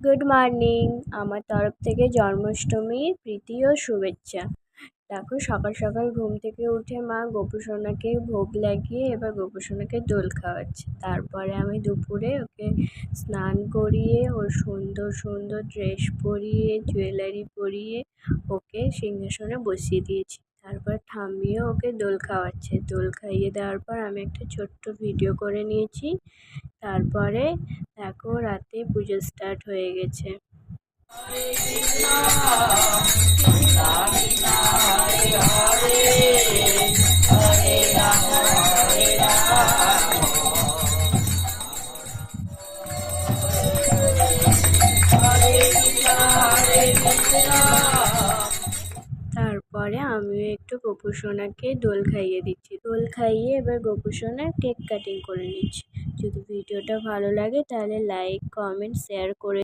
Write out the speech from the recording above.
Good morning. আমার তরফ থেকে জন্মাষ্টমীর প্রীতি ও শুভেচ্ছা। দেখো, সকাল সকাল ঘুম থেকে উঠে মা গোপুসোনাকে ভোগ লাগিয়ে এবার গোপুসোনাকে দোল খাওয়াচ্ছে। তারপরে আমি দুপুরে ওকে স্নান করিয়ে ওর সুন্দর সুন্দর ড্রেস পরিয়ে জুয়েলারি পরিয়ে ওকে সিংহাসনে বসিয়ে দিয়েছি। তারপর ঠাম্মিও ওকে দোল খাওয়াচ্ছে। দোল খাইয়ে দেওয়ার পর আমি একটা ছোট্ট ভিডিও করে নিয়েছি। তারপরে দেখো, রাতে পুজো স্টার্ট হয়ে গেছে। তারপরে আমিও একটু গোপুসোনাকে দোল খাইয়ে দিচ্ছি। দোল খাইয়ে এবার গোপুসোনার কেক কাটিং করে নিচ্ছি। যদি ভিডিওটা ভালো লাগে তাহলে লাইক, কমেন্ট, শেয়ার করে